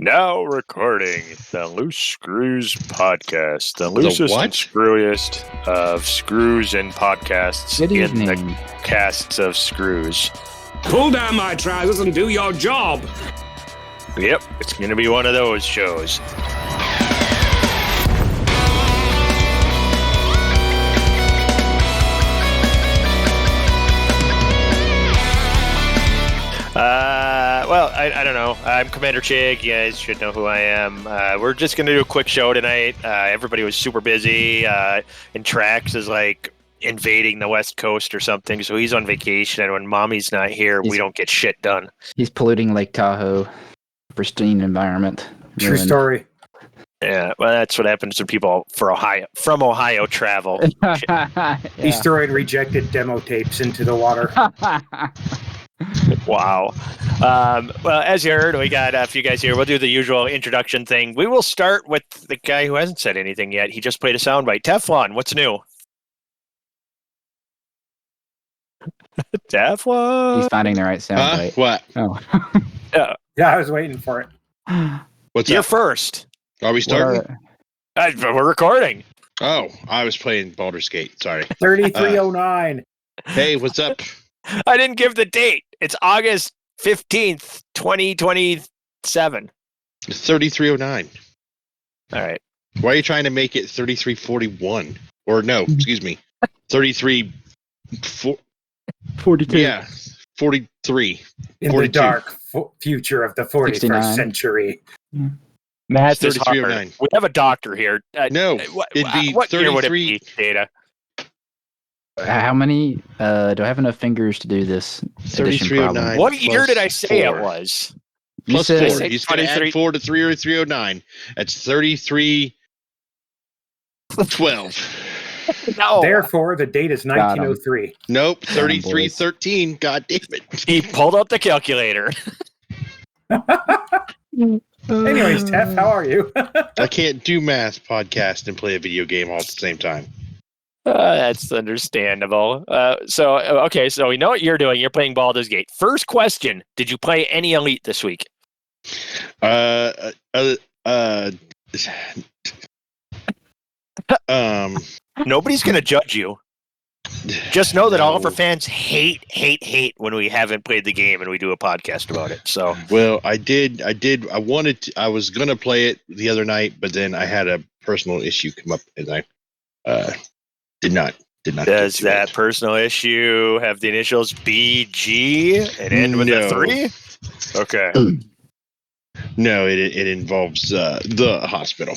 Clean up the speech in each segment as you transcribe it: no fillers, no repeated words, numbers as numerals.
Now recording the Loose Screws podcast, the loosest and screwiest of screws and podcasts in the casts of screws. Pull down my trousers and do your job. Yep, it's going to be one of those shows. Well, I don't know. I'm Commander Chig. You guys should know who I am. We're just going to do a quick show tonight. Everybody was super busy. And Trax is like invading the West Coast or something, so he's on vacation. And when Mommy's not here, we don't get shit done. He's polluting Lake Tahoe. Pristine environment. True story. Yeah, well, that's what happens to people from Ohio travel. Yeah. He's throwing rejected demo tapes into the water. Wow. Well, as you heard, we got a few guys here. We'll do the usual introduction thing. We will start with the guy who hasn't said anything yet. He just played a soundbite. Teflon, what's new? Teflon. He's finding the right soundbite. What? Oh. Yeah, I was waiting for it. What's You're up? first. Are we starting? We're recording. Oh, I was playing Baldur's Gate. Sorry. 3309. Hey, what's up? I didn't give the date. It's August 15th, 2027. 3309. All right. Why are you trying to make it 3341? Or no, excuse me. 42. Yeah, 43. In 42. the dark future of the 41st 69. century. Math is 3309. hard. We have a doctor here. No, it'd be what year would it 33. be, Data? How many? Do I have enough fingers to do this? 3309. What year did I say 4. it was? Plus said- 4. He's going to add 4 to 3309. That's 3312. No. Therefore, the date is 1903. Nope, Damn, 3313. God damn it. He pulled up the calculator. Anyways, Tef, how are you? I can't do math, podcast, and play a video game all at the same time. That's understandable. So we know what you're doing. You're playing Baldur's Gate. First question: did you play any Elite this week? Nobody's gonna judge you. Just know that all of our fans hate when we haven't played the game and we do a podcast about it. So, well, I was gonna play it the other night, but then I had a personal issue come up, and I did not. Does that personal issue have the initials BG and end with a 3? Okay. No, it involves the hospital.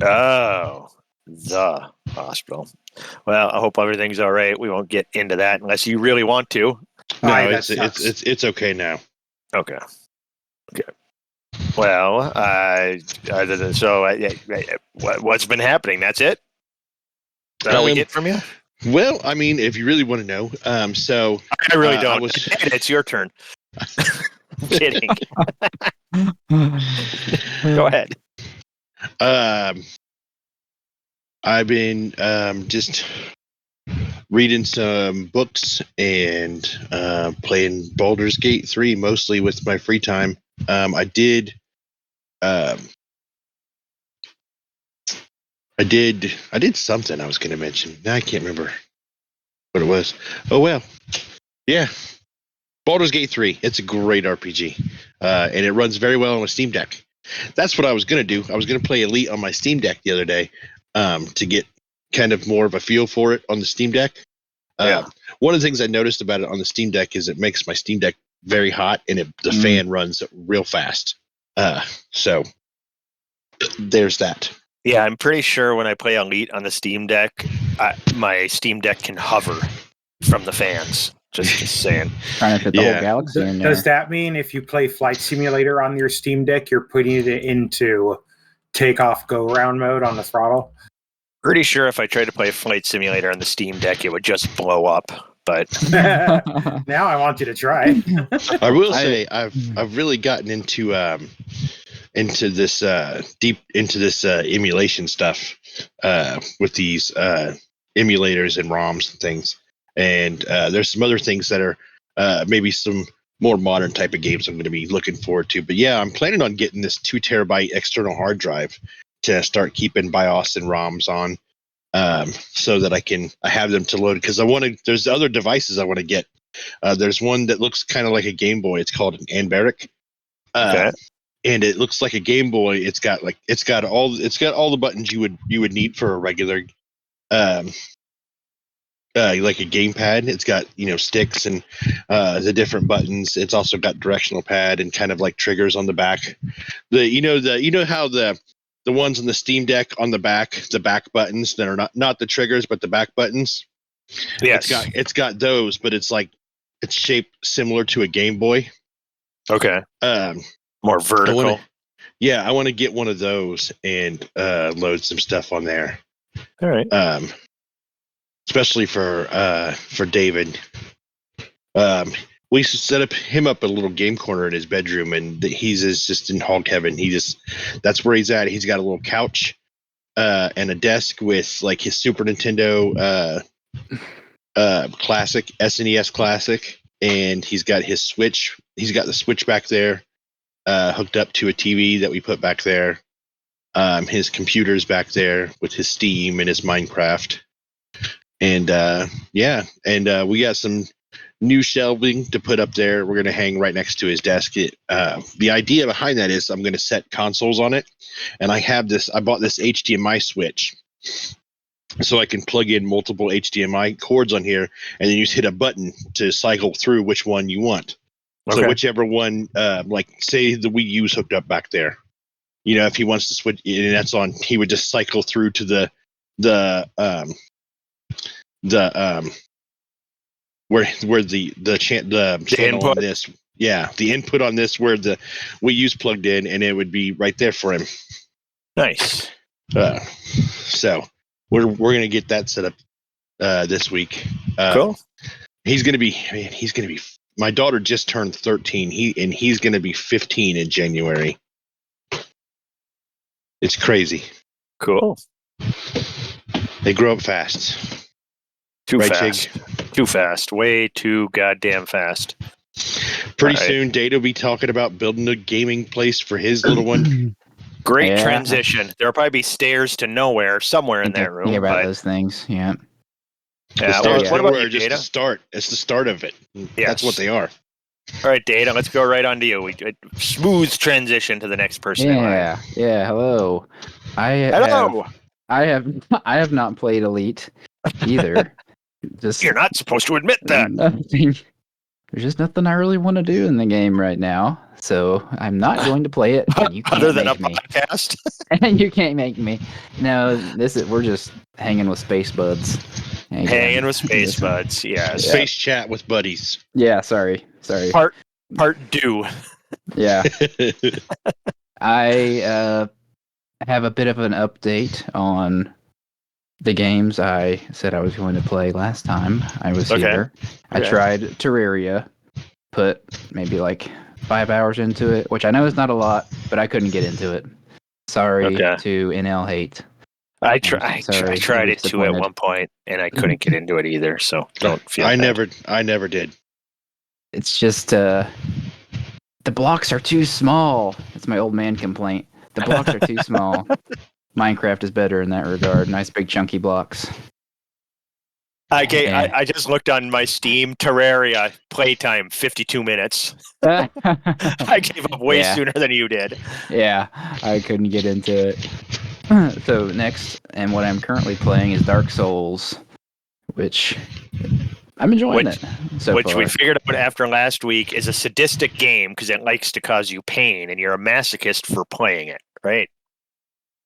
Oh, the hospital. Well, I hope everything's all right. We won't get into that unless you really want to. No, Aye, it's okay now. Okay. Well, what's been happening? That's it? Is that all we get from you? Well, I mean, if you really want to know, so I really don't. I It's your turn. I'm kidding. Go ahead. I've been just reading some books and playing Baldur's Gate 3 mostly with my free time. I did something I was going to mention. Now I can't remember what it was. Oh well, yeah. Baldur's Gate 3. It's a great RPG, and it runs very well on a Steam Deck. That's what I was going to do. I was going to play Elite on my Steam Deck the other day to get kind of more of a feel for it on the Steam Deck. One of the things I noticed about it on the Steam Deck is it makes my Steam Deck very hot, and the fan runs real fast. So there's that. Yeah, I'm pretty sure when I play Elite on the Steam Deck, my Steam Deck can hover from the fans. Just saying. Trying to fit the whole galaxy in there. Does that mean if you play Flight Simulator on your Steam Deck, you're putting it into takeoff go round mode on the throttle? Pretty sure if I tried to play Flight Simulator on the Steam Deck, it would just blow up. But now I want you to try. I will say I've really gotten into this deep into this emulation stuff with these emulators and ROMs and things. And there's some other things that are maybe some more modern type of games I'm going to be looking forward to. But yeah, I'm planning on getting this 2 terabyte external hard drive to start keeping BIOS and ROMs on, so that I have them to load, because there's other devices I want to get. There's one that looks kind of like a Game Boy. It's called an Anberic. Okay. And it looks like a Game Boy. It's got all the buttons you would need for a regular, like a gamepad. It's got sticks and the different buttons. It's also got directional pad and kind of like triggers on the back. How the ones on the Steam Deck on the back buttons that are not the triggers but the back buttons. Yes. It's got those, but it's shaped similar to a Game Boy. Okay. More vertical. I want to get one of those and load some stuff on there. All right. Especially for David. We set him up a little game corner in his bedroom, and he's just in hog heaven. That's where he's at. He's got a little couch and a desk with like his Super Nintendo Classic, SNES Classic, and he's got his Switch. He's got the Switch back there, hooked up to a TV that we put back there. His computer's back there with his Steam and his Minecraft. And we got some new shelving to put up there. We're going to hang right next to his desk. The idea behind that is I'm going to set consoles on it. And I bought this HDMI switch, so I can plug in multiple HDMI cords on here, and then you just hit a button to cycle through which one you want. Okay. So whichever one, like say the Wii U's hooked up back there, if he wants to switch and that's on, he would just cycle through to the channel input on this, the input on this where the Wii U's plugged in, and it would be right there for him. Nice. So we're gonna get that set up this week. Cool. He's gonna be my daughter just turned 13. He's gonna be 15 in January. It's crazy. Cool. They grow up fast. Too right, fast. Chig? Too fast. Way too goddamn fast. Pretty soon, Data will be talking about building a gaming place for his little one. Great transition. There'll probably be stairs to nowhere somewhere in that room. Yeah, about those things. Yeah. Yeah. What about you, Data? It's the start of it. Yes. That's what they are. All right, Data. Let's go right on to you. Smooth transition to the next person. Yeah. Yeah. Hello. Hello. I have not played Elite either. You're not supposed to admit that. There's just nothing I really want to do in the game right now, so I'm not going to play it. And you can't Other than a make me. podcast. And you can't make me. No, we're just hanging with space buds. Hanging with space buds. Yeah. Space chat with buddies. Yeah. Sorry. Part due. Yeah. I have a bit of an update on the games I said I was going to play last time I was here. I tried Terraria, put maybe like 5 hours into it, which I know is not a lot, but I couldn't get into it. Sorry to NL Hate. I tried it too at one point, and I couldn't get into it either, so don't feel I bad. I never did. It's just the blocks are too small. That's my old man complaint. The blocks are too small. Minecraft is better in that regard. Nice big chunky blocks. I just looked on my Steam. Terraria playtime 52 minutes. I gave up way sooner than you did. Yeah, I couldn't get into it. So next, and what I'm currently playing is Dark Souls, which I'm enjoying it so which far. we figured out after last week is a sadistic game because it likes to cause you pain, and you're a masochist for playing it, right?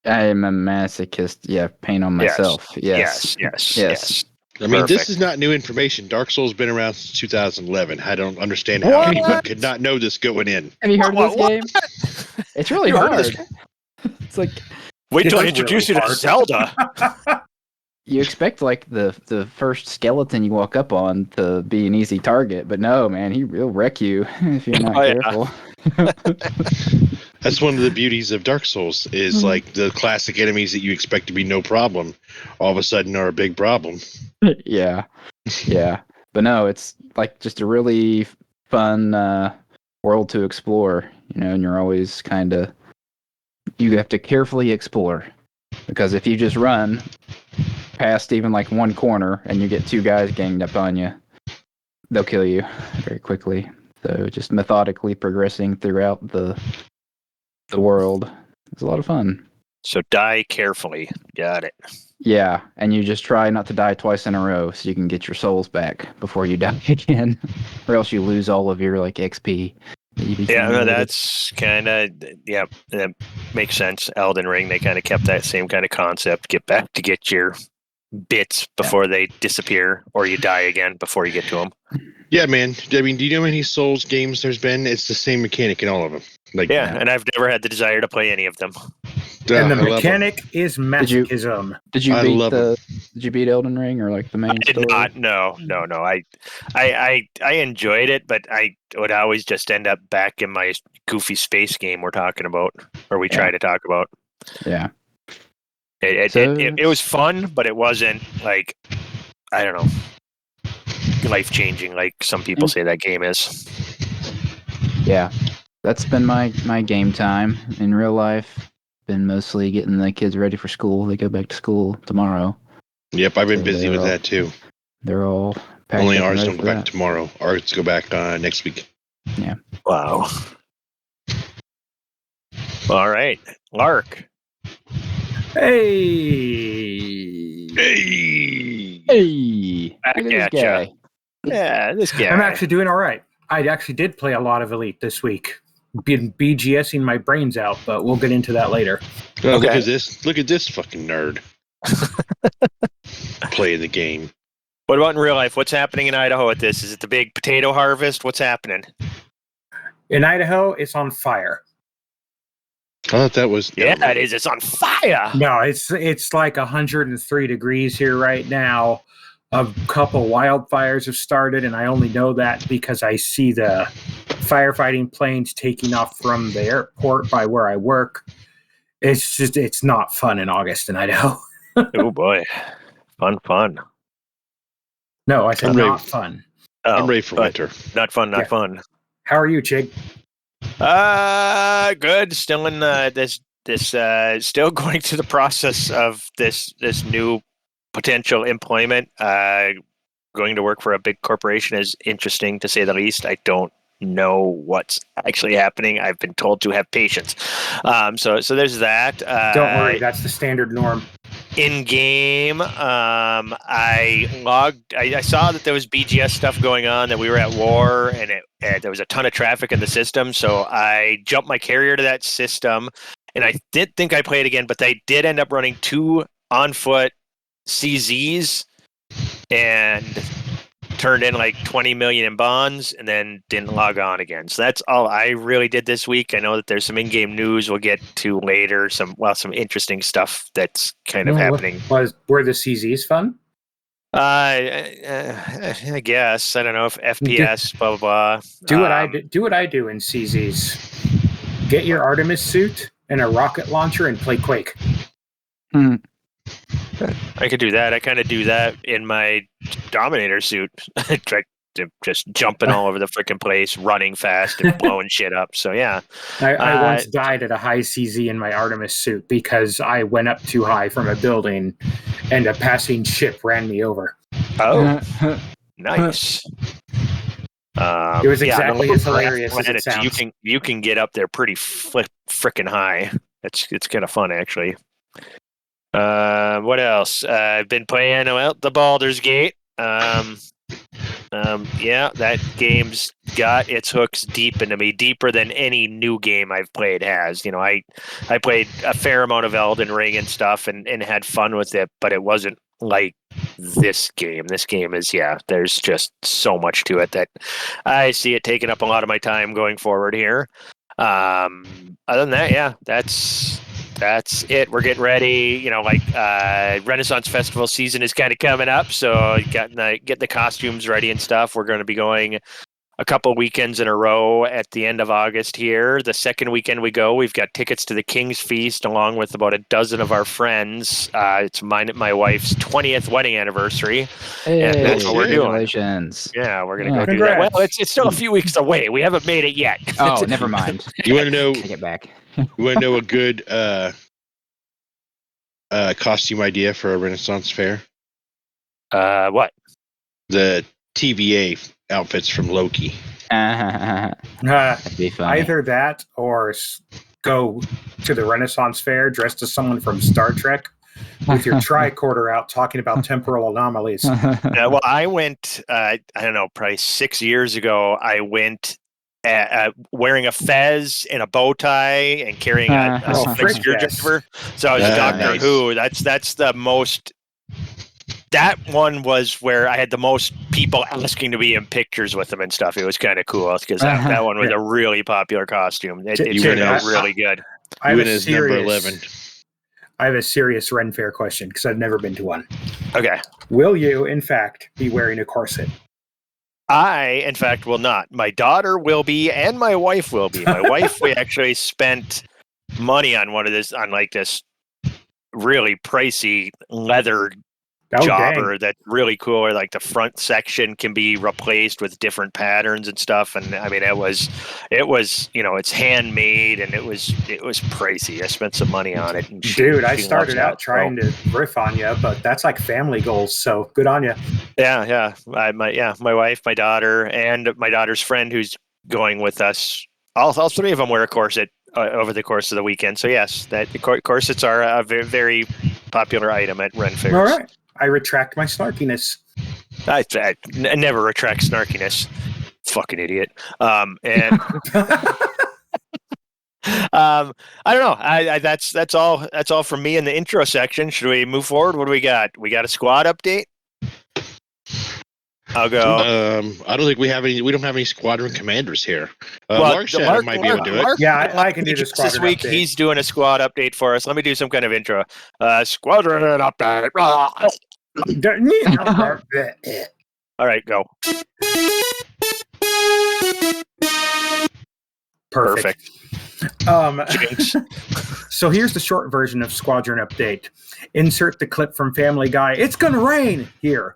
I am a masochist. Yeah, pain on myself. Yes. I mean, this is not new information. Dark Souls been around since 2011. I don't understand how anyone could not know this going in. Have you heard of this game? It's really hard. It's like wait till I introduce you to Zelda. You expect like the first skeleton you walk up on to be an easy target, but no, man, he'll wreck you if you're not careful. That's one of the beauties of Dark Souls is like the classic enemies that you expect to be no problem, all of a sudden are a big problem. Yeah. But no, it's like just a really fun world to explore, and you're always you have to carefully explore, because if you just run past even like one corner and you get two guys ganged up on you, they'll kill you very quickly. So just methodically progressing throughout the world is a lot of fun. So die carefully. Got it. Yeah, and you just try not to die twice in a row so you can get your souls back before you die again, or else you lose all of your XP. Yeah, no, that's kind of, that makes sense. Elden Ring, they kind of kept that same kind of concept. Get back to get your bits before they disappear, or you die again before you get to them. Yeah, man. I mean, do you know how many Souls games there's been? It's the same mechanic in all of them. And I've never had the desire to play any of them. And the mechanic is masochism. Did you beat Elden Ring or the main story? I did not. No. I enjoyed it, but I would always just end up back in my goofy space game we're talking about, or we try to talk about. Yeah. It was fun, but it wasn't I don't know, life-changing like some people say that game is. Yeah. That's been my game time in real life. Been mostly getting the kids ready for school. They go back to school tomorrow. Yep, I've been busy with that too. They're all packed. Only ours don't go back tomorrow. Ours go back next week. Yeah. Wow. All right, Lark. Hey. Back Look at at this guy. Ya. Yeah, this guy. I'm actually doing all right. I actually did play a lot of Elite this week. Been BGSing my brains out, but we'll get into that later. Oh, okay. Look at this fucking nerd. Play the game. What about in real life? What's happening in Idaho at this? Is it the big potato harvest? What's happening? In Idaho, it's on fire. I thought that was... Yeah, it is. It's on fire. No, it's like 103 degrees here right now. A couple wildfires have started, and I only know that because I see the firefighting planes taking off from the airport by where I work. It's not fun in August in Idaho. Oh boy. Fun. No, I said not fun. Oh, I'm ready for winter. Not fun, fun. How are you, Chig? Good. Still in this still going through the process of this new potential employment. Going to work for a big corporation is interesting, to say the least. I don't know what's actually happening. I've been told to have patience. So there's that. Don't worry, that's the standard norm. In game, I saw that there was BGS stuff going on, that we were at war, and there was a ton of traffic in the system. So I jumped my carrier to that system, and I did think I played again, but they did end up running 2 on foot CZs and turned in 20 million in bonds, and then didn't log on again. So that's all I really did this week. I know that there's some in-game news we'll get to later, some interesting stuff that's kind of happening. Were the CZs fun? I guess. I don't know if FPS, blah blah blah. Do what I do in CZs. Get your Artemis suit and a rocket launcher and play Quake. I could do that. I kind of do that in my Dominator suit. Just jumping all over the freaking place, running fast and blowing shit up. So yeah. I once died at a high CZ in my Artemis suit because I went up too high from a building and a passing ship ran me over. Oh, nice. It was exactly as hilarious as it sounds. You can get up there pretty freaking high. It's kind of fun, actually. What else? I've been playing the Baldur's Gate. Yeah, that game's got its hooks deep into me, deeper than any new game I've played has. I played a fair amount of Elden Ring and stuff and had fun with it, but it wasn't like this game. This game is, there's just so much to it that I see it taking up a lot of my time going forward here. Other than that, that's it. We're getting ready. Renaissance Festival season is kind of coming up, so getting the costumes ready and stuff. We're going to be going a couple weekends in a row at the end of August here. The second weekend we go, we've got tickets to the King's Feast along with about a dozen of our friends. It's my wife's 20th wedding anniversary. Hey, And that's what we're doing. congratulations. Yeah, we're going to Yeah. go do that. Well, Congrats. it's still a few weeks away. We haven't made it yet. Oh, never mind. You want to know? Take it back. You want to know a good costume idea for a Renaissance fair? What? The TVA outfits from Loki. That'd be funny. Either that or go to the Renaissance Fair dressed as someone from Star Trek with your tricorder out talking about temporal anomalies. Well, I went, I don't know, probably 6 years ago, I went wearing a fez and a bow tie and carrying a big screwdriver. So I was Doctor nice. Who. That's the most... That one was where I had the most people asking to be in pictures with them and stuff. It was kind of cool because that one was a really popular costume. It turned out really good. I You have win a as number serious, 11. I have a serious Ren Fair question because I've never been to one. Okay. Will you, in fact, be wearing a corset? I, in fact, will not. My daughter will be, and my wife will be. My wife, we actually spent money on this really pricey leather jobber that's really cool. Or like the front section can be replaced with different patterns and stuff. And I mean, it was, it's handmade and it was pricey. I spent some money on it. And Dude, I started out trying to riff on you, but that's like family goals. So good on you. Yeah. My wife, my daughter, and my daughter's friend who's going with us. All three of them wear a corset over the course of the weekend. So yes, that corsets are a very, very popular item at Ren Fairs. All right. I retract my snarkiness. I never retract snarkiness. Fucking idiot. And I don't know. That's all from me in the intro section. Should we move forward? What do we got? We got a squad update. I'll go. I don't think we have any. We don't have any squadron commanders here. Mark might be able to do it. Yeah, I can do the squadron this week. update. He's doing a squad update for us. Let me do some kind of intro. Squadron update. All right, go. Perfect. Jinx. So here's the short version of Squadron Update. Insert the clip from Family Guy. It's gonna rain here.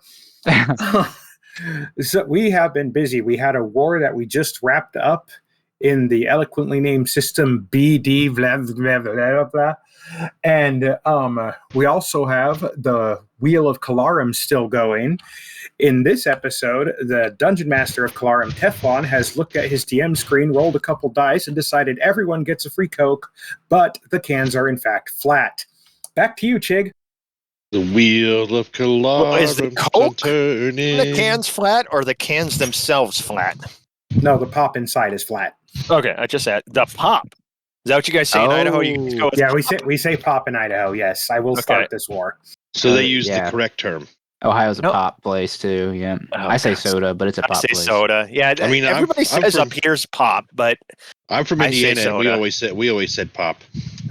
So we have been busy. We had a war that we just wrapped up in the eloquently named system BD blah blah blah blah. And we also have the Wheel of Calarum still going. In this episode, the Dungeon Master of Calarum, Teflon, has looked at his DM screen, rolled a couple dice, and decided everyone gets a free Coke, but the cans are in fact flat. Back to you, Chig. The Wheel of Calarum. Is the Coke the cans flat or the cans themselves flat? No, the pop inside is flat. Okay, I just said the pop. Is that what you guys say in Idaho? You go with Yeah, we say pop in Idaho. Yes, I will start this war. So they use the correct term. Ohio's a pop place too. Yeah, I say soda, but it's a pop place. I say soda. Yeah, I mean, everybody says up here's pop, but I'm from Indiana, and we always said pop.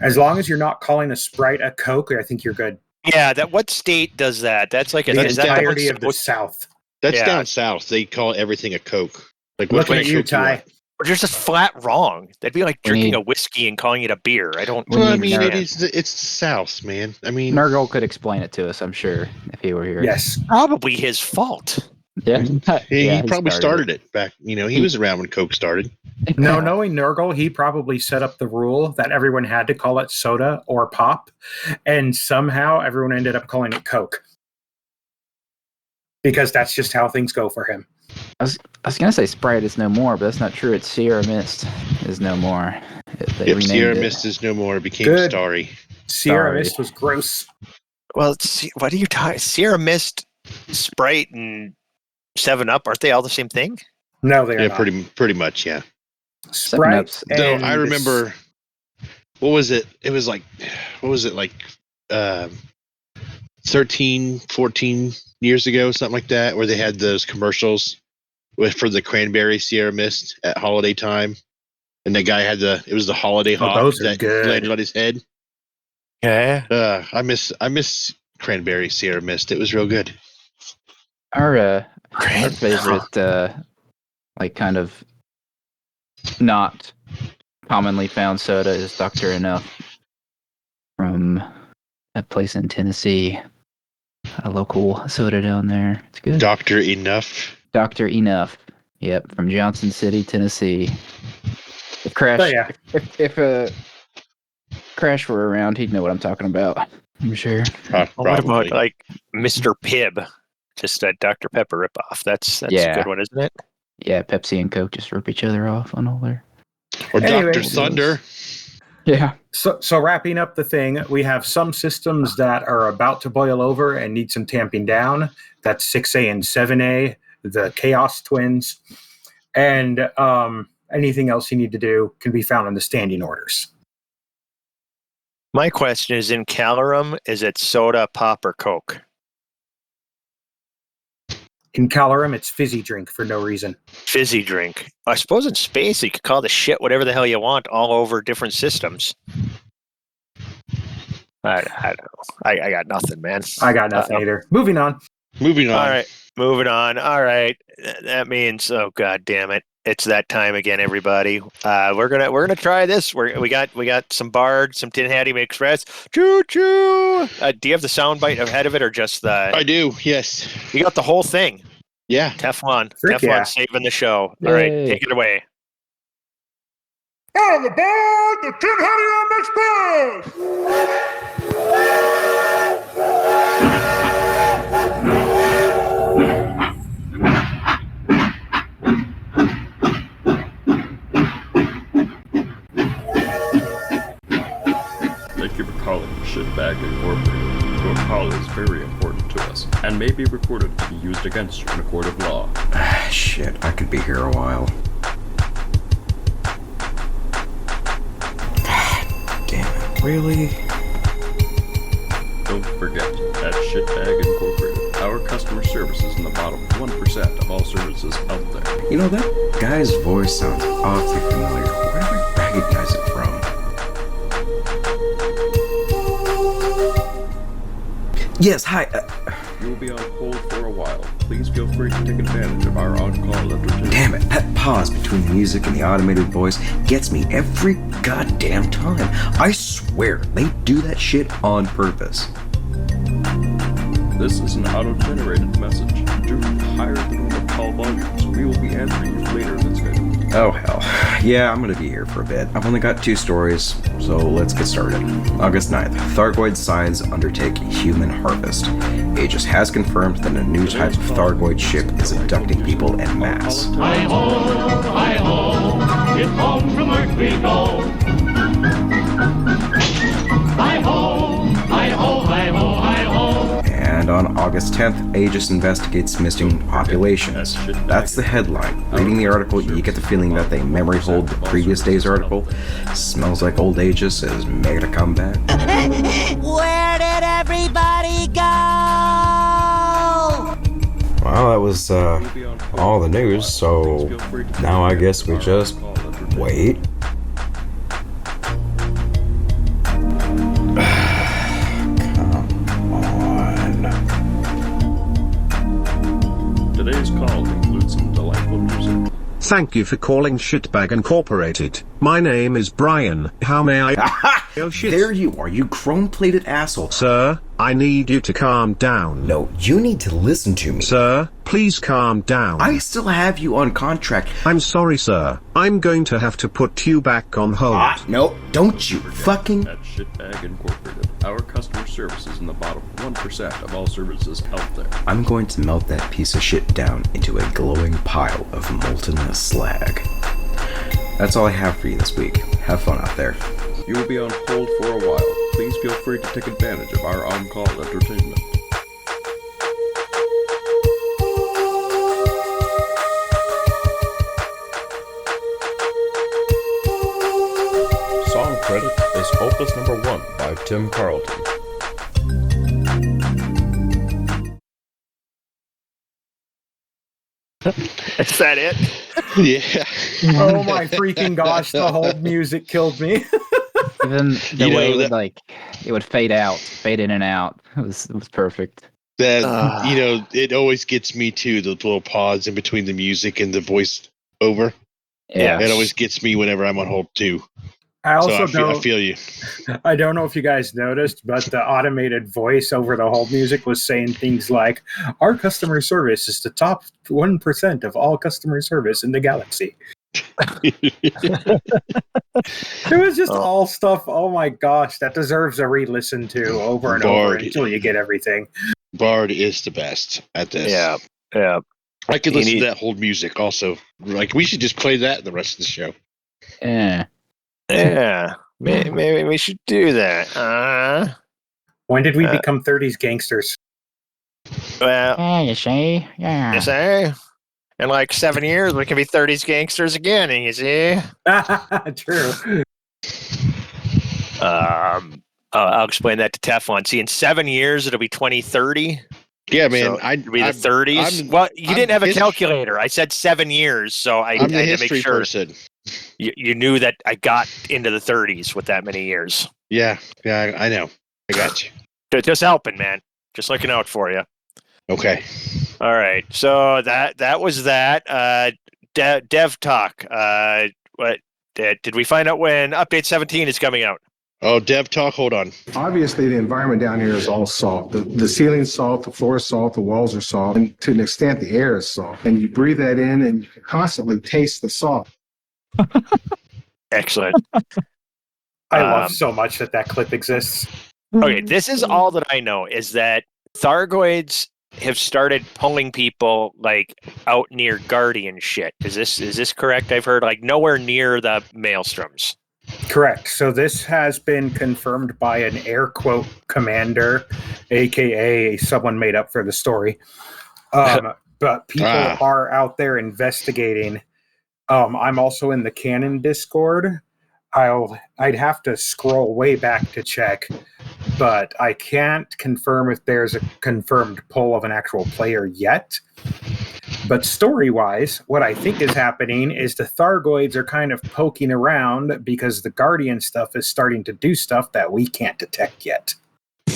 As long as you're not calling a Sprite a Coke, I think you're good. Yeah, what state does that? That's like the entirety of the South. That's down south. They call everything a Coke. Like looking at you, Ty. Or just flat wrong. That'd be like drinking a whiskey and calling it a beer. I don't. Well, I mean, it's South, man. I mean, Nurgle could explain it to us, I'm sure, if he were here. Yes, probably his fault. Yeah, he probably started it back. He was around when Coke started. No, knowing Nurgle, he probably set up the rule that everyone had to call it soda or pop, and somehow everyone ended up calling it Coke because that's just how things go for him. I was gonna say Sprite is no more, but that's not true. It's Sierra Mist is no more. Sierra Mist is no more. It became Starry. Sierra Mist was gross. Well, what are you talking? Sierra Mist, Sprite, and 7-Up, aren't they all the same thing? No, they are not. Pretty much, yeah. Sprite. No, I remember. What was it? It was like, 13, 14 years ago, something like that, where they had those commercials for the cranberry Sierra Mist at holiday time, and the guy had it was the holiday hawk that landed on his head. Yeah. I miss cranberry Sierra Mist. It was real good. Our favorite like kind of not commonly found soda is Dr. Enough from a place in Tennessee. A local soda down there. It's good. Dr. Enough. Dr. Enough. Yep, from Johnson City, Tennessee. If Crash were around, he'd know what I'm talking about. I'm sure. What about like Mr. Pibb? Just a Dr. Pepper ripoff. That's a good one, isn't it? Yeah, Pepsi and Coke just rip each other off on all their. Or Dr. Thunder. Yeah. So wrapping up the thing, we have some systems that are about to boil over and need some tamping down. That's 6A and 7A, the Chaos Twins. And anything else you need to do can be found in the standing orders. My question is, in Calarum, is it soda, pop, or Coke? In Calarum, it's fizzy drink for no reason. Fizzy drink. I suppose in space, you could call the shit whatever the hell you want all over different systems. I don't know. I got nothing, man. I got nothing either. Moving on. All right. Moving on. All right. That means, oh god damn it, it's that time again, everybody. We're gonna try this. We got some Bard, some Tin Hattie Express. Choo choo. Do you have the sound bite ahead of it, or just the? I do. Yes. You got the whole thing. Yeah. Teflon. Frick Teflon yeah. saving the show. Yay. All right, take it away. On the board, the Tin Hattie Express! Thank you for calling Shitbag Incorporated. Your call is very important to us and may be recorded to be used against you in a court of law. Shit, I could be here a while. Damn it, really? Don't forget, at Shitbag Incorporated, our customer service is in the bottom 1% of all services out there. You know, that guy's voice sounds awfully familiar. Where do I recognize it from? Yes, hi. You will be on hold for a while. Please feel free to take advantage of our on-call entertainment. Damn it, that pause between the music and the automated voice gets me every goddamn time. I swear, they do that shit on purpose. This is an auto-generated message. Due to higher than normal call volumes, we will be answering you later than scheduled. Oh hell. Yeah, I'm gonna be here for a bit. I've only got 2 stories, so let's get started. August 9th, Thargoid signs undertake human harvest. Aegis has confirmed that a new type of Thargoid ship is abducting people en masse. Hi-ho, it's home from Earth we go. Hi-ho, hi-ho, hi-ho, hi-ho. And on August 10th, Aegis investigates missing populations. That's the headline. Reading the article, you get the feeling that they memory hold the previous day's article. Smells like old Aegis is making a comeback. Where did everybody go? Well, that was all the news, so now I guess we just wait. Today's call includes some delightful music. Thank you for calling Shitbag Incorporated. My name is Brian. How may I... Oh shit. There you are, you chrome-plated asshole. Sir, I need you to calm down. No, you need to listen to me. Sir, please calm down. I still have you on contract. I'm sorry, sir. I'm going to have to put you back on hold. No, don't you fucking... At Shitbag Incorporated, our customer service is in the bottom 1% of all services out there. I'm going to melt that piece of shit down into a glowing pile of molten slag. That's all I have for you this week. Have fun out there. You will be on hold for a while. Please feel free to take advantage of our on-call entertainment. Song credit is Opus Number 1 by Tim Carlton. Is that it? Yeah. Oh my freaking gosh, the whole music killed me. Even the way it would fade in and out. It was perfect. That it always gets me too. The little pause in between the music and the voice over. Yeah. It always gets me whenever I'm on hold too. I also I feel you. I don't know if you guys noticed, but the automated voice over the hold music was saying things like, "Our customer service is the top 1% of all customer service in the galaxy." It was just all stuff. Oh my gosh, that deserves a re-listen to over and over until you get everything. Bard is the best at this. Yeah. I could listen to that hold music also. Like, we should just play that the rest of the show. Yeah. Maybe we should do that. When did we become 30s gangsters? Well, Yeah, you see? Yeah. you say? In like 7 years, we can be 30s gangsters again, you see? True. I'll explain that to Teflon. See, in 7 years, it'll be 2030. Yeah, man. So it'll be the 30s. Well, you didn't have a calculator. I said 7 years, so I had to make sure you knew that I got into the 30s with that many years. Yeah, I know. I got you. Just helping, man. Just looking out for you. Okay. All right. So that was that. Dev talk. What did we find out when Update 17 is coming out? Oh, Dev talk. Hold on. Obviously, the environment down here is all salt. The ceiling's salt, the floor is salt, the walls are salt, and to an extent, the air is salt. And you breathe that in, and you can constantly taste the salt. Excellent. I love so much that clip exists. Okay, this is all that I know is that Thargoids have started pulling people like out near Guardian shit. Is this correct? I've heard like nowhere near the maelstroms. Correct. So this has been confirmed by an air quote commander, aka someone made up for the story. But people are out there investigating. I'm also in the canon Discord. I'd have to scroll way back to check, but I can't confirm if there's a confirmed pull of an actual player yet. But story-wise, what I think is happening is the Thargoids are kind of poking around because the Guardian stuff is starting to do stuff that we can't detect yet.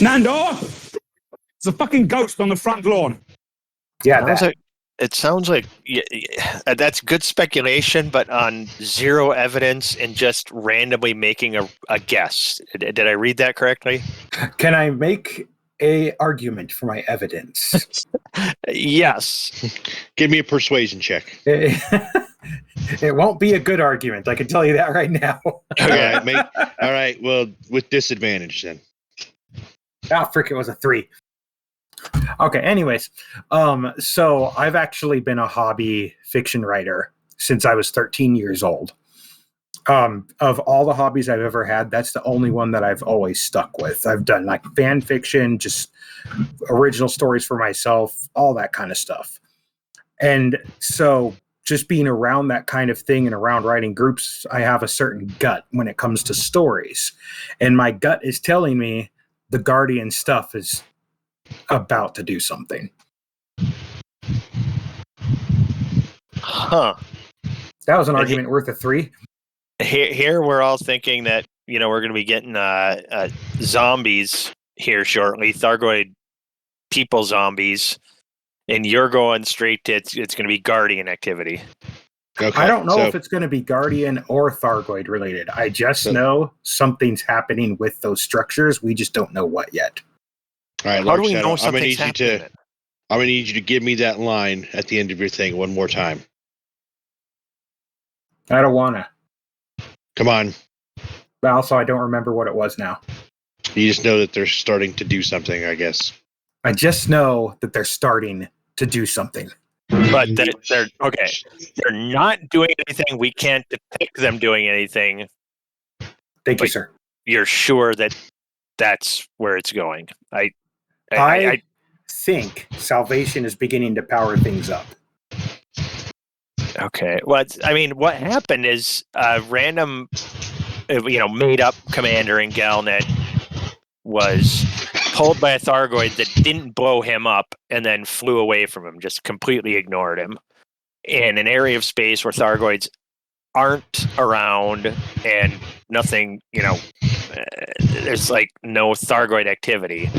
Nando! It's a fucking ghost on the front lawn. Yeah, it sounds like that's good speculation, but on zero evidence and just randomly making a guess. Did I read that correctly? Can I make a argument for my evidence? Yes. Give me a persuasion check. It won't be a good argument. I can tell you that right now. Okay, all right. Well, with disadvantage then. Frick! It was a 3. Okay. Anyways, so I've actually been a hobby fiction writer since I was 13 years old. Of all the hobbies I've ever had, that's the only one that I've always stuck with. I've done like fan fiction, just original stories for myself, all that kind of stuff. And so just being around that kind of thing and around writing groups, I have a certain gut when it comes to stories. And my gut is telling me the Guardian stuff is about to do something. Huh. That was an argument worth a 3. Here we're all thinking that, we're going to be getting zombies here shortly, Thargoid people zombies, and you're going straight to it's going to be Guardian activity. Okay, I don't know if it's going to be Guardian or Thargoid related. I just know something's happening with those structures. We just don't know what yet. All right, how do we know something's happening? I'm going to need you to give me that line at the end of your thing one more time. I don't want to. Come on. But also, I don't remember what it was now. You just know that they're starting to do something, I guess. I just know that they're starting to do something. But they're okay. They're not doing anything. We can't depict them doing anything. Thank you, sir. You're sure that that's where it's going? I think Salvation is beginning to power things up. Okay. Well, what happened is a random, made up commander in Galnet was pulled by a Thargoid that didn't blow him up and then flew away from him, just completely ignored him. In an area of space where Thargoids aren't around and nothing, there's like no Thargoid activity.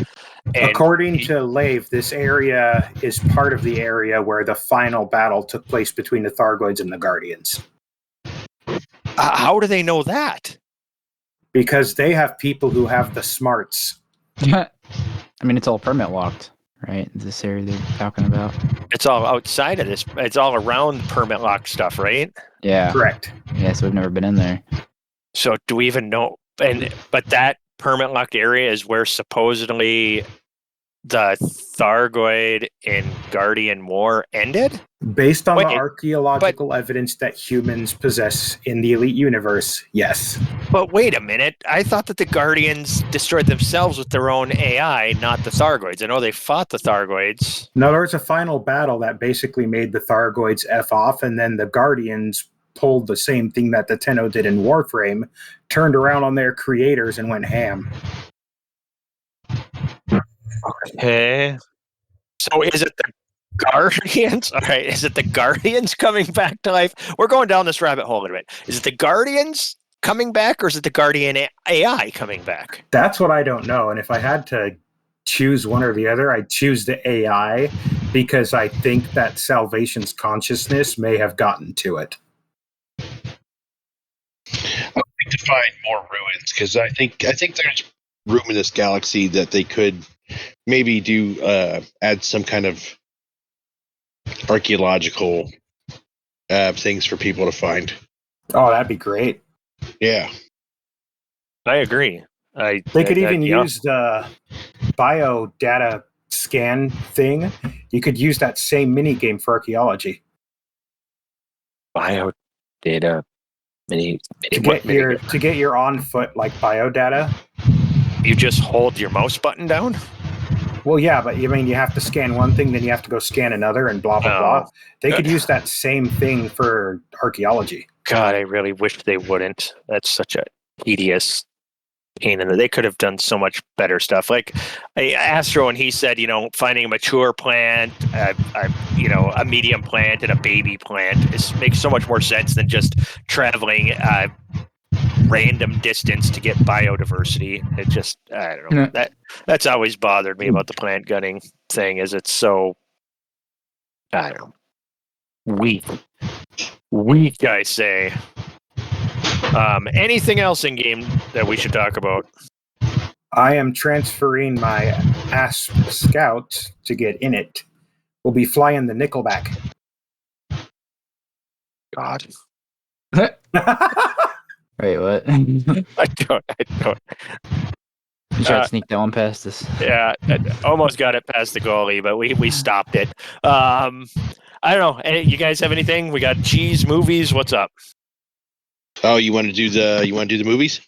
And according to Lave, this area is part of the area where the final battle took place between the Thargoids and the Guardians. How do they know that? Because they have people who have the smarts. I mean, it's all permit locked, right? This area they're talking about. It's all outside of this. It's all around permit lock stuff, right? Yeah. Correct. Yeah, so we've never been in there. So do we even know? But that permit locked area is where supposedly the Thargoid and Guardian War ended? Based on the archaeological evidence that humans possess in the Elite Universe, yes. But wait a minute. I thought that the Guardians destroyed themselves with their own AI, not the Thargoids. I know they fought the Thargoids. No, there was a final battle that basically made the Thargoids F off, and then the Guardians pulled the same thing that the Tenno did in Warframe, turned around on their creators and went ham. Okay. So is it the Guardians? All right. Is it the Guardians coming back to life? We're going down this rabbit hole a bit. Is it the Guardians coming back, or is it the Guardian AI coming back? That's what I don't know. And if I had to choose one or the other, I'd choose the AI because I think that Salvation's consciousness may have gotten to it. I'd like to find more ruins because I think there's room in this galaxy that they could maybe do add some kind of archaeological things for people to find. Oh, that'd be great. Yeah, I agree. They could even use the bio data scan thing. You could use that same mini game for archaeology. Bio data mini to get your on foot like bio data. You just hold your mouse button down? Well, yeah, but you have to scan one thing, then you have to go scan another, and blah blah blah. They could use that same thing for archaeology. God, I really wish they wouldn't. That's such a tedious pain in the. They could have done so much better stuff. Like Astro, and he said, finding a mature plant, a medium plant, and a baby plant makes so much more sense than just traveling random distance to get biodiversity. It just, I don't know. That's always bothered me about the plant gunning thing. Is it's so, I don't know, weak, I say. Anything else in game that we should talk about? I am transferring my Asp Scout to get in it. We'll be flying the Nickelback. God. Wait, what? I don't. You tried to sneak that one past us. Yeah, I almost got it past the goalie, but we stopped it. I don't know. You guys have anything? We got cheese movies. What's up? Oh, you want to do the movies?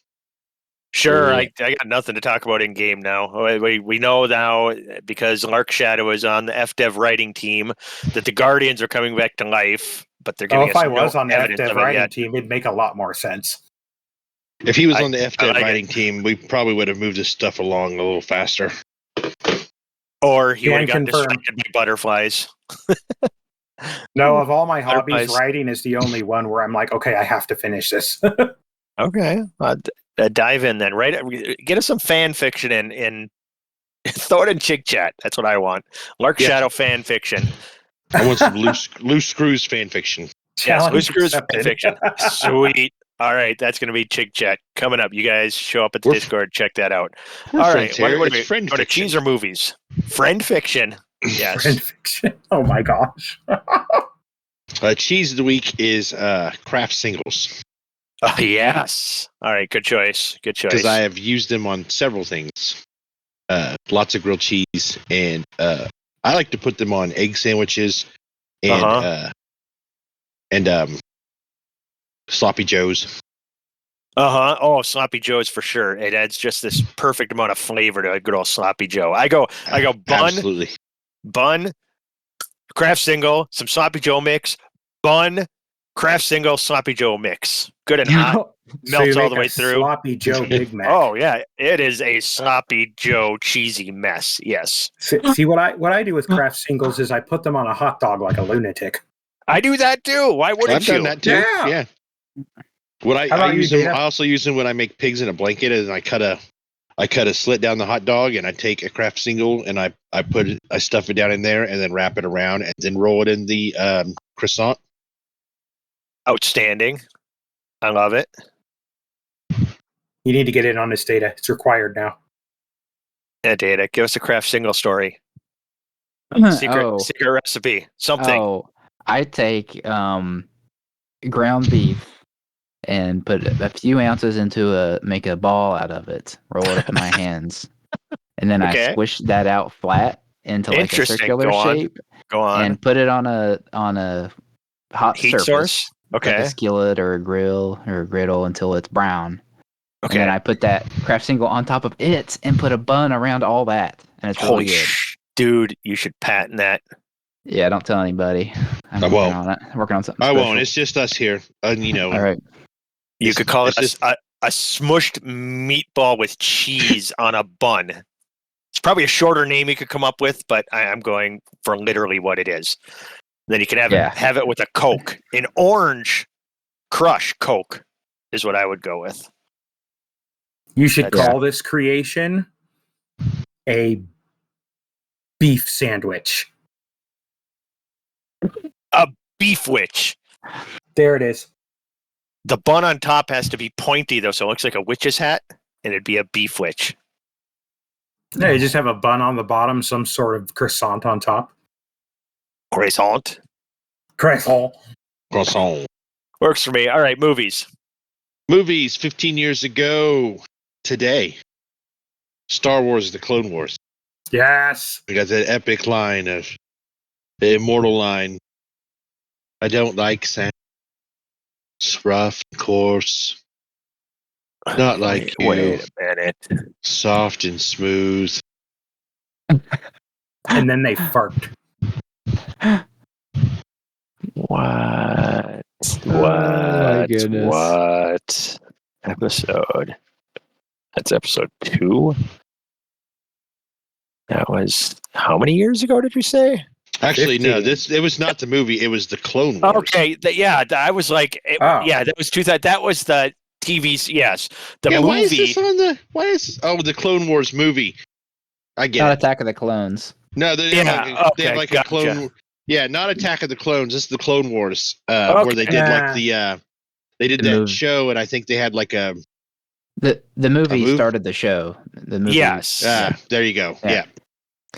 Sure. I got nothing to talk about in game now. We know now because Lark Shadow is on the FDev writing team that the Guardians are coming back to life, but they're giving us if I was no on the evidence FDev of it writing yet. team, it'd make a lot more sense. If he was on the FDev writing team, we probably would have moved this stuff along a little faster. Or he would have gotten distracted by butterflies. No, of all my hobbies, writing is the only one where I'm like, okay, I have to finish this. Okay. Dive in then, right? Get us some fan fiction and throw it in Chick Chat. That's what I want. Lark Shadow fan fiction. I want some loose screws fan fiction. Yes, loose screws fan fiction. Sweet. All right, that's going to be Chick Chat coming up. You guys show up at the Discord, check that out. All right, what are we go to cheese or movies? Friend fiction. Yes. Friend fiction. Oh my gosh. Cheese of the week is craft singles. Oh, yes. All right, good choice. Because I have used them on several things. Lots of grilled cheese, and I like to put them on egg sandwiches and sloppy joes. Oh, sloppy joes for sure. It adds just this perfect amount of flavor to a good old sloppy joe. I go bun, craft single, some sloppy joe mix, bun, craft single, sloppy joe mix. Good and hot. Melts all the way through. Sloppy Joe Big Mac. Oh yeah, it is a sloppy Joe cheesy mess. Yes. See what I do with craft singles is I put them on a hot dog like a lunatic. I do that too. Why wouldn't you? I've done that too. Yeah. What I use them. I also use them when I make pigs in a blanket, and I cut I cut a slit down the hot dog, and I take a craft single, and I stuff it down in there, and then wrap it around, and then roll it in the croissant. Outstanding. I love it. You need to get in on this, Data. It's required now. Yeah, Data, give us a craft single story. Secret recipe. Something. Oh, I take ground beef and put a few ounces make a ball out of it, roll it up in my hands, and then I squish that out flat into like a circular shape. Go on. And put it on a hot heat surface, source. Okay. like a skillet or a grill or a griddle until it's brown. Okay. And then I put that craft single on top of it and put a bun around all that, and it's really good. Dude, you should patent that. Yeah, don't tell anybody. I'm working on it. I'm working on something. I special. won't. It's just us here. All right. You could call it a smushed meatball with cheese on a bun. It's probably a shorter name you could come up with, but I'm going for literally what it is. Then you can have it with a Coke. An orange crush Coke is what I would go with. You should call this creation a beef sandwich. A beef witch. There it is. The bun on top has to be pointy, though, so it looks like a witch's hat, and it'd be a beef witch. Yeah, you just have a bun on the bottom, some sort of croissant on top. Croissant. Works for me. All right, movies. 15 years ago today. Star Wars: The Clone Wars. Yes. We got that epic line of the immortal line. I don't like sand. It's rough, coarse. Not like wait a minute. Soft and smooth. And then they fart. What? my goodness. What episode? That's episode 2. That was how many years ago? Did you say? Actually, 15. no. It was not the movie. It was the Clone Wars. Okay, I was like, that was 2000. That was the TV. Yes, the movie. Why is this on the? Why is the Clone Wars movie? I get Not it. Attack of the Clones. No, they have like a clone. Yeah, not Attack of the Clones. This is the Clone Wars, where they did like they did that show, and I think they had like a. The movie started the show. The movie. Yes. There you go. Yeah.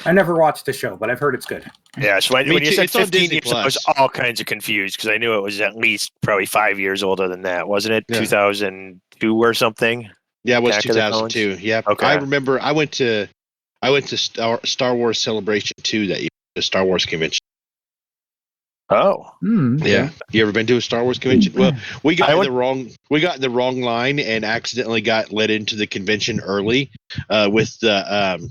I never watched the show, but I've heard it's good. Yeah, so when you said It's on 15 Disney years, I was all kinds of confused because I knew it was at least probably 5 years older than that, wasn't it? Yeah. 2002 or something? Yeah, it was 2002. Yeah. Okay. I remember I went to Star Wars Celebration 2 that year, the Star Wars convention. Oh. Yeah. You ever been to a Star Wars convention? Well, we got in the wrong line and accidentally got let into the convention early with the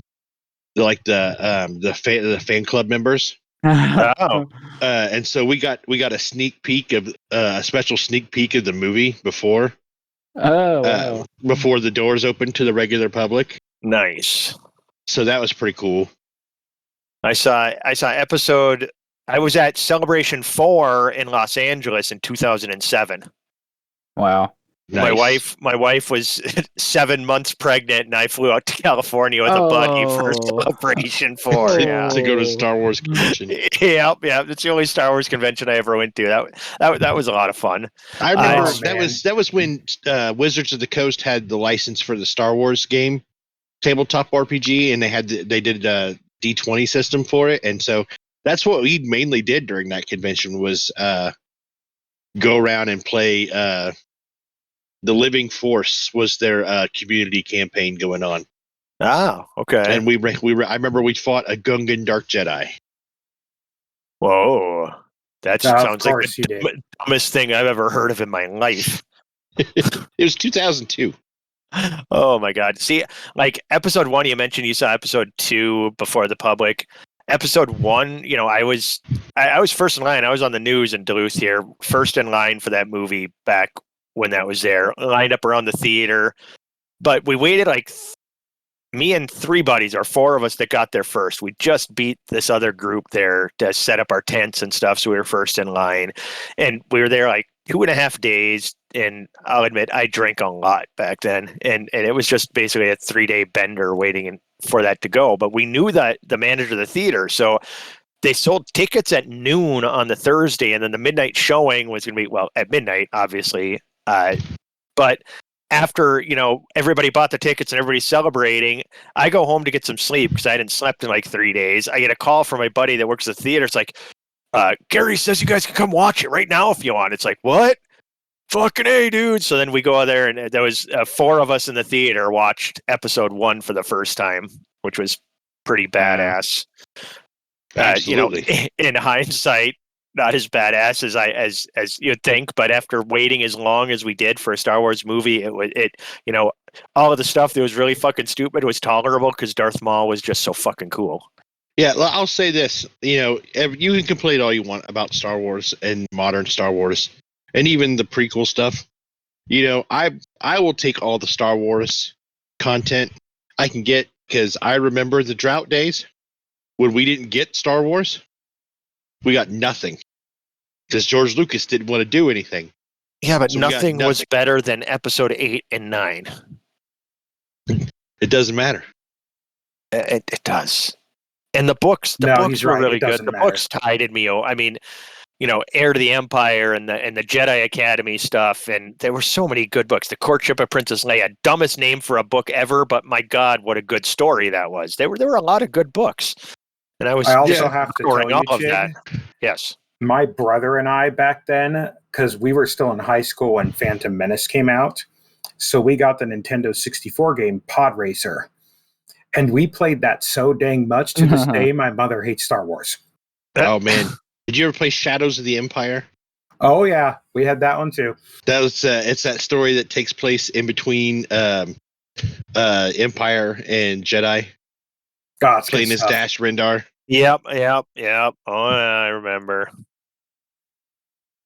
fan club members. And so we got a sneak peek of a special sneak peek of the movie before the doors opened to the regular public. Nice. So that was pretty cool. I saw episode. I was at Celebration 4 in Los Angeles in 2007. Wow. Nice. My wife was 7 months pregnant, and I flew out to California with a buddy for Celebration 4. To go to Star Wars convention. Yeah. That's the only Star Wars convention I ever went to. That was a lot of fun. I remember that was when Wizards of the Coast had the license for the Star Wars game, tabletop RPG, and they did a D20 system for it, and so that's what we mainly did during that convention was go around and play. The Living Force was their community campaign going on. Oh, okay. And I remember we fought a Gungan Dark Jedi. Whoa, that sounds like the dumbest thing I've ever heard of in my life. It was 2002. Oh my God! See, like episode 1, you mentioned you saw episode 2 before the public. Episode 1, I was first in line. I was on the news in Duluth here, first in line for that movie back when that was there, lined up around the theater. But we waited me and 3 buddies, or 4 of us that got there first. We just beat this other group there to set up our tents and stuff, so we were first in line. And we were there 2.5 days, and I'll admit I drank a lot back then, and it was just basically a 3-day bender waiting for that to go. But we knew that the manager of the theater, so they sold tickets at noon on the Thursday, and then the midnight showing was going to be, well, at midnight, obviously. But after, everybody bought the tickets and everybody's celebrating, I go home to get some sleep because I hadn't slept in like 3 days. I get a call from my buddy that works at the theater. It's like, Gary says you guys can come watch it right now if you want. It's like, what? Fucking A, dude. So then we go there, and there was 4 of us in the theater watched episode 1 for the first time, which was pretty badass. In hindsight, not as badass as you'd think, but after waiting as long as we did for a Star Wars movie, all of the stuff that was really fucking stupid was tolerable because Darth Maul was just so fucking cool. Yeah, I'll say this. You can complain all you want about Star Wars and modern Star Wars, and even the prequel stuff. I will take all the Star Wars content I can get because I remember the drought days when we didn't get Star Wars. We got nothing because George Lucas didn't want to do anything. Yeah, but so nothing was better than episode 8 and 9. It doesn't matter. It does. And the books were really good. The books tied me. I mean, Heir to the Empire and the Jedi Academy stuff, and there were so many good books. The Courtship of Princess Leia, dumbest name for a book ever, but my God, what a good story that was. There were a lot of good books, and I also have to tell you, Jig, that. Yes, my brother and I back then, because we were still in high school when Phantom Menace came out, so we got the Nintendo 64 game Pod Racer. And we played that so dang much. To this day, my mother hates Star Wars. Oh, man. Did you ever play Shadows of the Empire? Oh, yeah. We had that one, too. That was it's that story that takes place in between Empire and Jedi. God, playing as Dash Rendar. Yep. Oh, yeah, I remember.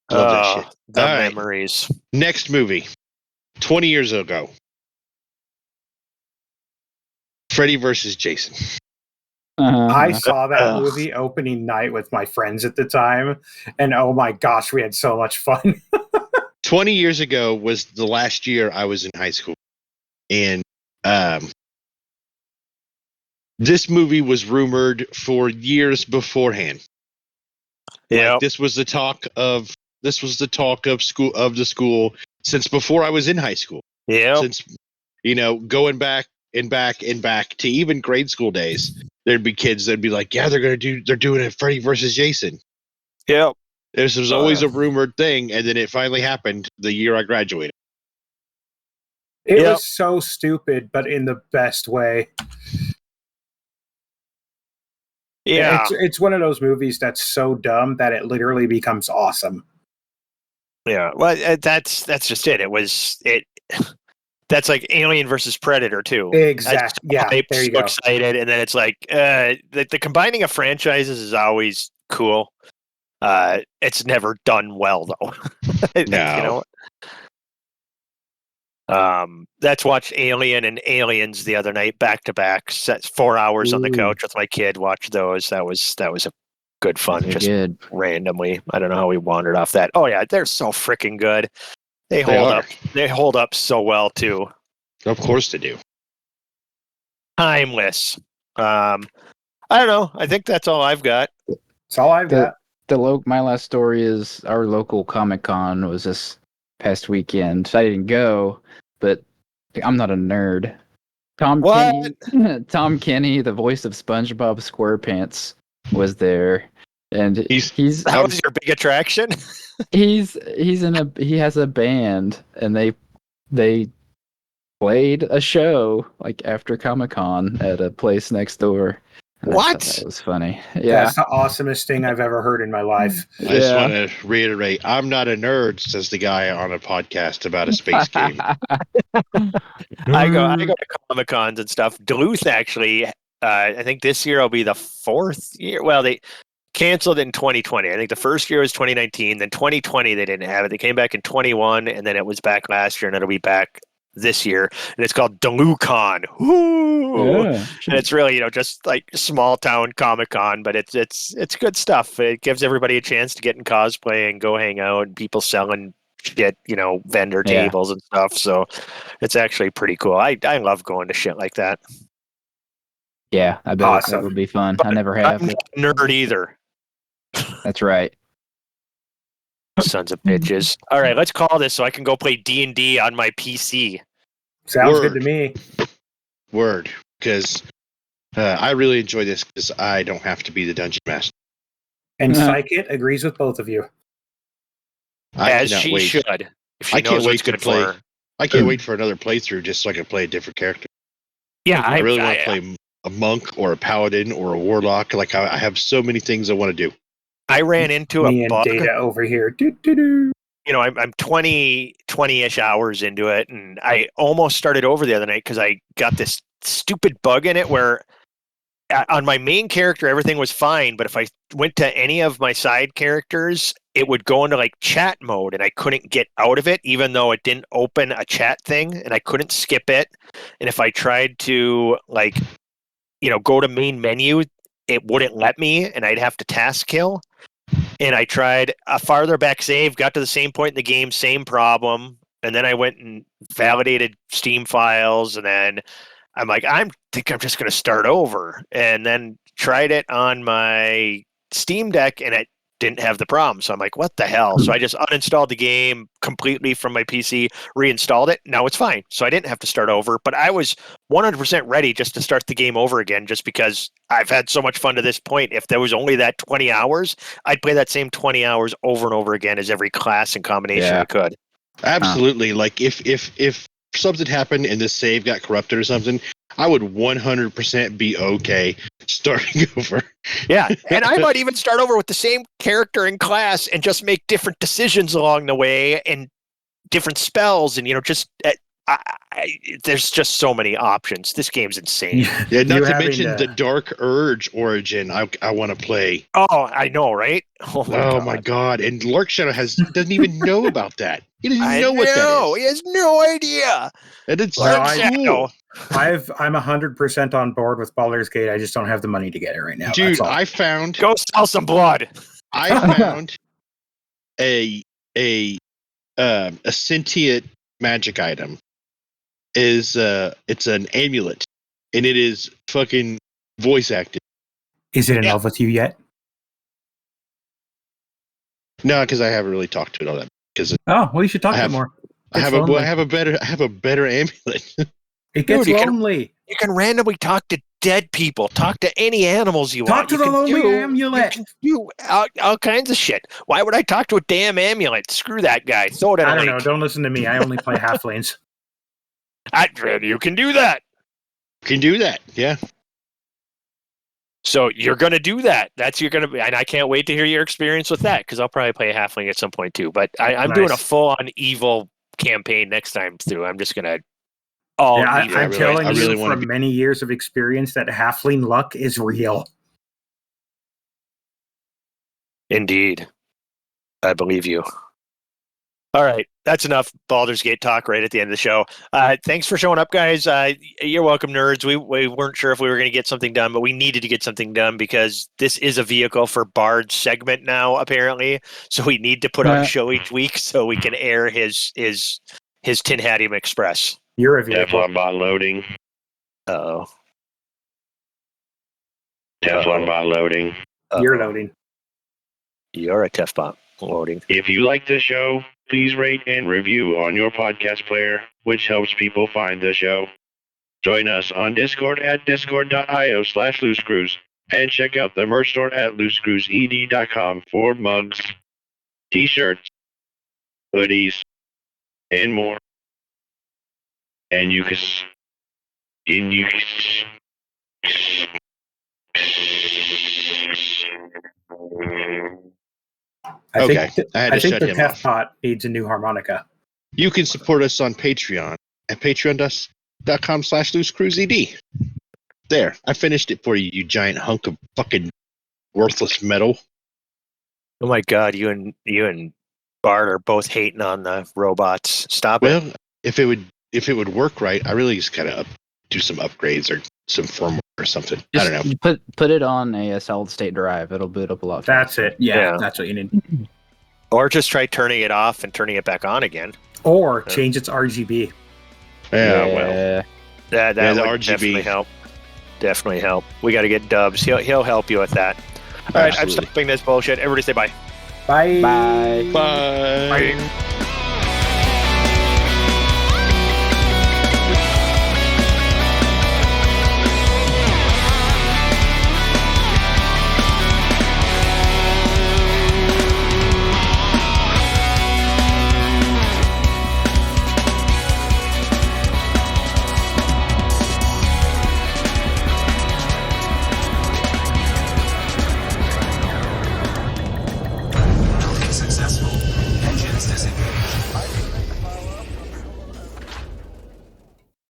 Love that shit. The memories. Next movie. 20 years ago. Freddy versus Jason. I saw that movie opening night with my friends at the time, and oh my gosh, we had so much fun. 20 years ago was the last year I was in high school, and this movie was rumored for years beforehand. Yeah, like, this was the talk of the school since before I was in high school. Yeah, since going back and back to even grade school days, there'd be kids that'd be like, yeah, they're doing a Freddy versus Jason. Yep. This was always a rumored thing, and then it finally happened the year I graduated. It was so stupid, but in the best way. Yeah. It's one of those movies that's so dumb that it literally becomes awesome. Yeah. Well, that's just it. That's like Alien versus Predator too. Exactly. Yeah. There you go. Excited, and then it's like the combining of franchises is always cool. It's never done well though. No. That's watched Alien and Aliens the other night back to back. 4 hours on the couch with my kid. Watched those. That was a good fun. Just good. Randomly. I don't know how we wandered off that. Oh yeah, they're so freaking good. They hold up. They hold up so well too. Of course they do. Timeless. I don't know. I think that's all I've got. That's all I've got. My last story is our local Comic-Con was this past weekend. I didn't go, but I'm not a nerd. Tom Kenny, the voice of SpongeBob SquarePants, was there, and he's that was your big attraction. he has a band, and they played a show like after Comic-Con at a place next door. What? That was funny. Yeah, that's the awesomest thing I've ever heard in my life. I just want to reiterate, I'm not a nerd, says the guy on a podcast about a space game. I go to Comic-Cons and stuff. Duluth actually, I think this year will be the 4th year. Well, they canceled in 2020. I think the first year was 2019. Then 2020 they didn't have it. They came back in 21, and then it was back last year, and it'll be back this year, and it's called DeluCon. And it's really just like small town Comic-Con, but it's good stuff. It gives everybody a chance to get in cosplay and go hang out, and people selling shit, vendor tables and stuff. So it's actually pretty cool. I love going to shit like that. Yeah, I bet it would be fun. I never have. I'm not a nerd either. That's right. Sons of bitches. All right, let's call this so I can go play D&D on my PC. Sounds good to me. Word, because I really enjoy this because I don't have to be the dungeon master. And Psychic agrees with both of you. As she should. If she knows what's good for her. I can't wait for another playthrough just so I can play a different character. Yeah, I really want to play a monk or a paladin or a warlock. Like I have so many things I want to do. I ran into a bug. Data over here. I'm 20-ish hours into it, and I almost started over the other night because I got this stupid bug in it where on my main character everything was fine, but if I went to any of my side characters, it would go into like chat mode, and I couldn't get out of it, even though it didn't open a chat thing, and I couldn't skip it. And if I tried to go to main menu, it wouldn't let me, and I'd have to task kill. And I tried a farther back save, got to the same point in the game, same problem. And then I went and validated Steam files. And then I'm like, I think I'm just going to start over. And then tried it on my Steam Deck, and it didn't have the problem. So I'm like, what the hell? So I just uninstalled the game completely from my PC, reinstalled it. Now it's fine. So I didn't have to start over. But I was 100% ready just to start the game over again, just because I've had so much fun to this point. If there was only that 20 hours, I'd play that same 20 hours over and over again as every class and combination I could. Absolutely. Like if something happened and this save got corrupted or something, I would 100% be okay starting over. Yeah, and I might even start over with the same character in class and just make different decisions along the way and different spells, and there's just so many options. This game's insane. Yeah, not to mention the Dark Urge origin. I want to play. Oh, I know, right? Oh my god! And Lark Shadow doesn't even know about that. He doesn't even know what that is. He has no idea. And it's cool. I'm 100% on board with Baldur's Gate. I just don't have the money to get it right now. Dude, I found. Go sell some blood. I found a sentient magic item. It's an amulet, and it is fucking voice acted. Is it in love with you yet? No, because I haven't really talked to it all that. You should talk to it more. I have a better amulet. It gets lonely. You can randomly talk to dead people. Talk to any animals you want. Talk to the lonely amulet. You can do all kinds of shit. Why would I talk to a damn amulet? Screw that guy. Throw it in a lake. I don't know. Don't listen to me. I only play halflings. You can do that. You can do that. Yeah. So you're going to do that. And I can't wait to hear your experience with that, because I'll probably play a halfling at some point too. But I'm doing a full-on evil campaign next time through. I'm just going to I'm telling you from many years of experience that halfling luck is real. Indeed. I believe you. All right. That's enough Baldur's Gate talk right at the end of the show. Thanks for showing up, guys. You're welcome, nerds. We weren't sure if we were going to get something done, but we needed to get something done because this is a vehicle for Bard's segment now, apparently. So we need to put on a show each week so we can air his Tinhadium Express. You're a vehicle. Teflon bot loading. Uh-oh. Teflon bot loading. You're loading. You're a Tefbot loading. If you like the show, please rate and review on your podcast player, which helps people find the show. Join us on Discord at discord.io/loosecruise and check out the merch store at loosecruiseed.com for mugs, t-shirts, hoodies, and more. And you can... I think the Tefbot needs a new harmonica. You can support us on Patreon at patreon.com/loosecruiseed. There, I finished it for you, you giant hunk of fucking worthless metal. Oh my god, you and Bart are both hating on the robots. Stop it. Well, if it would work right, I really just gotta do some upgrades or some firmware or something. Just I don't know. Put it on a solid state drive. It'll boot up a lot faster. That's it. Yeah, that's what you need. Or just try turning it off and turning it back on again. Or change its RGB. Well. That the would RGB. definitely help. Definitely help. We got to get Dubs. He'll help you with that. All right, I'm Absolutely. stopping this bullshit. Everybody say bye. Bye. Bye. Bye. Bye.